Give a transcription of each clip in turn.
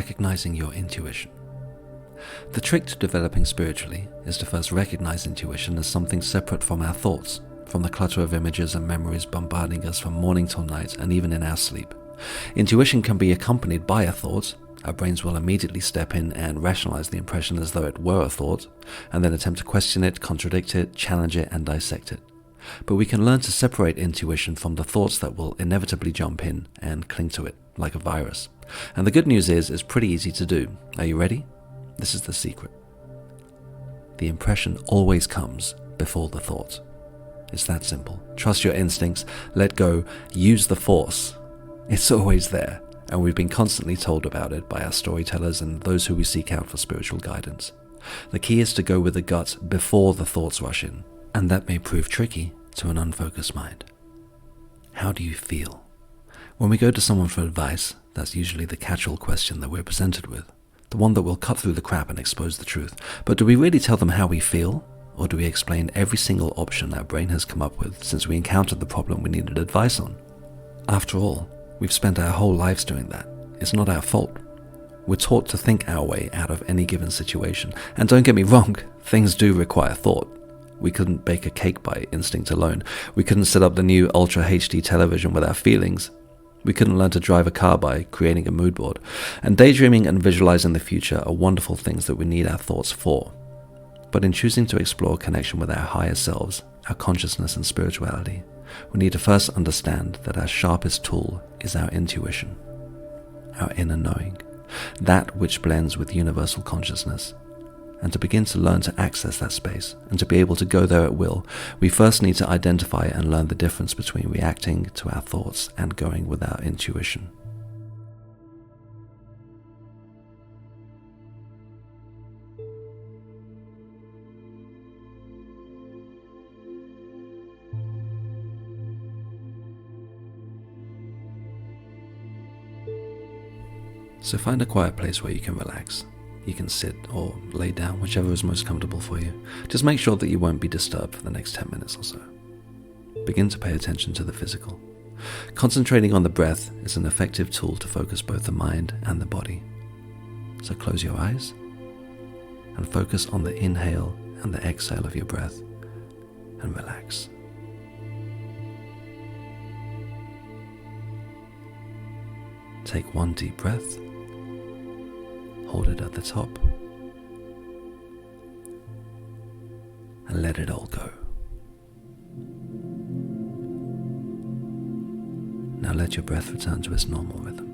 recognizing your intuition. The trick to developing spiritually is to first recognize intuition as something separate from our thoughts, from the clutter of images and memories bombarding us from morning till night and even in our sleep. Intuition can be accompanied by a thought. Our brains will immediately step in and rationalize the impression as though it were a thought, and then attempt to question it, contradict it, challenge it, and dissect it. But we can learn to separate intuition from the thoughts that will inevitably jump in and cling to it like a virus. And the good news is, it's pretty easy to do. Are you ready? This is the secret. The impression always comes before the thought. It's that simple. Trust your instincts, let go, use the force. It's always there, and we've been constantly told about it by our storytellers and those who we seek out for spiritual guidance. The key is to go with the gut before the thoughts rush in, and that may prove tricky to an unfocused mind. How do you feel? When we go to someone for advice, that's usually the catch-all question that we're presented with, the one that will cut through the crap and expose the truth. But do we really tell them how we feel? Or do we explain every single option our brain has come up with since we encountered the problem we needed advice on? After all, we've spent our whole lives doing that. It's not our fault. We're taught to think our way out of any given situation. And don't get me wrong, things do require thought. We couldn't bake a cake by instinct alone. We couldn't set up the new Ultra HD television with our feelings. We couldn't learn to drive a car by creating a mood board. And daydreaming and visualizing the future are wonderful things that we need our thoughts for. But in choosing to explore connection with our higher selves, our consciousness and spirituality, we need to first understand that our sharpest tool is our intuition, our inner knowing, that which blends with universal consciousness. And to begin to learn to access that space and to be able to go there at will, we first need to identify and learn the difference between reacting to our thoughts and going with our intuition. So find a quiet place where you can relax. You can sit or lay down, whichever is most comfortable for you. Just make sure that you won't be disturbed for the next 10 minutes or so. Begin to pay attention to the physical. Concentrating on the breath is an effective tool to focus both the mind and the body. So close your eyes and focus on the inhale and the exhale of your breath and relax. Take one deep breath. Hold it at the top and let it all go. Now let your breath return to its normal rhythm.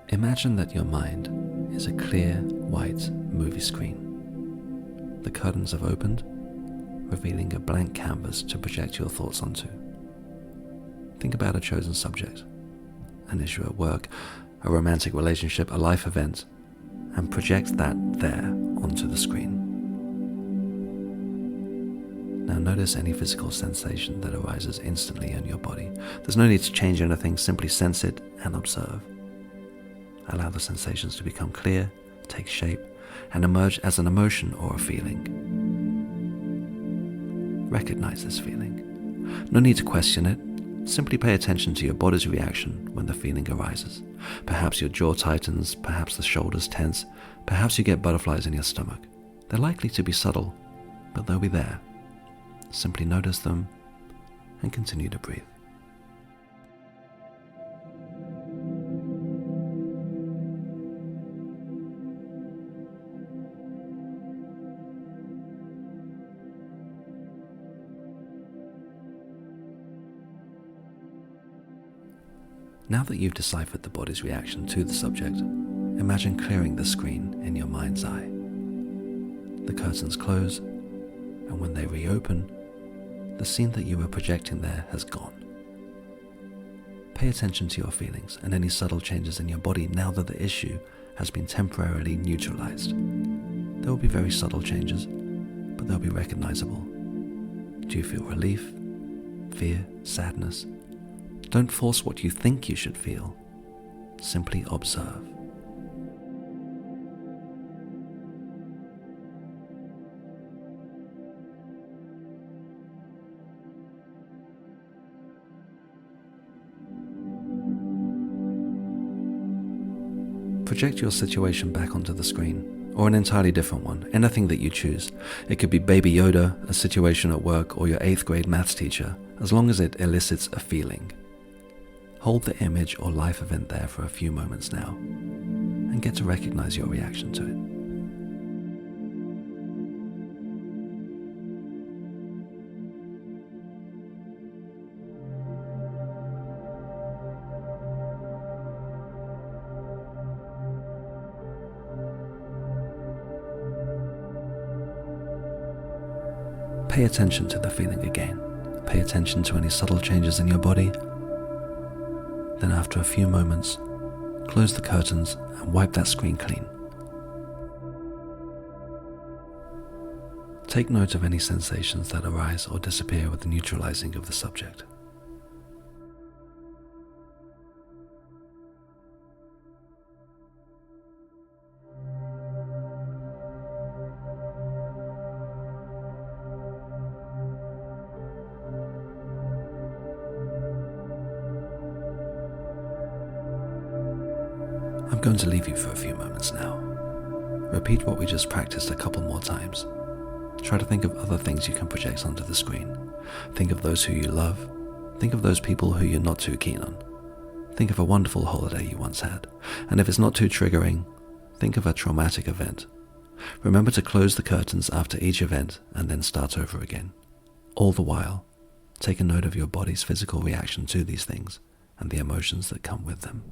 Imagine that your mind is a clear, white movie screen. The curtains have opened, revealing a blank canvas to project your thoughts onto. Think about a chosen subject, an issue at work, a romantic relationship, a life event, and project that there onto the screen. Now notice any physical sensation that arises instantly in your body. There's no need to change anything, simply sense it and observe. Allow the sensations to become clear, take shape, and emerge as an emotion or a feeling. Recognize this feeling. No need to question it. Simply pay attention to your body's reaction when the feeling arises. Perhaps your jaw tightens, perhaps the shoulders tense, perhaps you get butterflies in your stomach. They're likely to be subtle, but they'll be there. Simply notice them and continue to breathe. Now that you've deciphered the body's reaction to the subject, imagine clearing the screen in your mind's eye. The curtains close, and when they reopen, the scene that you were projecting there has gone. Pay attention to your feelings and any subtle changes in your body now that the issue has been temporarily neutralized. There will be very subtle changes, but they'll be recognizable. Do you feel relief, fear, sadness? Don't force what you think you should feel. Simply observe. project your situation back onto the screen, or an entirely different one, anything that you choose. It could be Baby Yoda, a situation at work, or your 8th grade maths teacher, as long as it elicits a feeling. Hold the image or life event there for a few moments now, and get to recognize your reaction to it. Pay attention to the feeling again. Pay attention to any subtle changes in your body. Then after a few moments, close the curtains and wipe that screen clean. Take note of any sensations that arise or disappear with the neutralizing of the subject. I'm going to leave you for a few moments now. Repeat what we just practiced a couple more times. Try to think of other things you can project onto the screen. Think of those who you love. Think of those people who you're not too keen on. Think of a wonderful holiday you once had. And if it's not too triggering, think of a traumatic event. Remember to close the curtains after each event and then start over again. All the while, take a note of your body's physical reaction to these things and the emotions that come with them.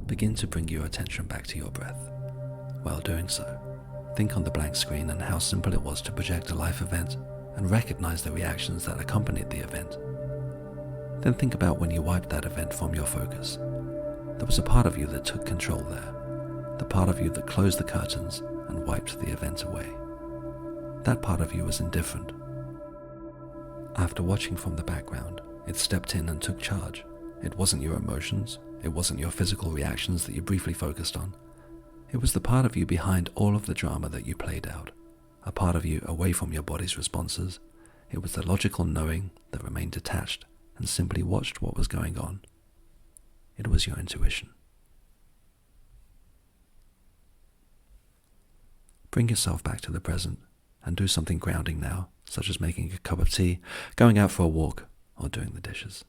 Begin to bring your attention back to your breath. While doing so, think on the blank screen and how simple it was to project a life event and recognize the reactions that accompanied the event. Then think about when you wiped that event from your focus. There was a part of you that took control there, the part of you that closed the curtains and wiped the event away. That part of you was indifferent. After watching from the background, it stepped in and took charge. It wasn't your emotions, it wasn't your physical reactions that you briefly focused on. It was the part of you behind all of the drama that you played out, a part of you away from your body's responses. It was the logical knowing that remained detached and simply watched what was going on. It was your intuition. Bring yourself back to the present and do something grounding now, such as making a cup of tea, going out for a walk, or doing the dishes.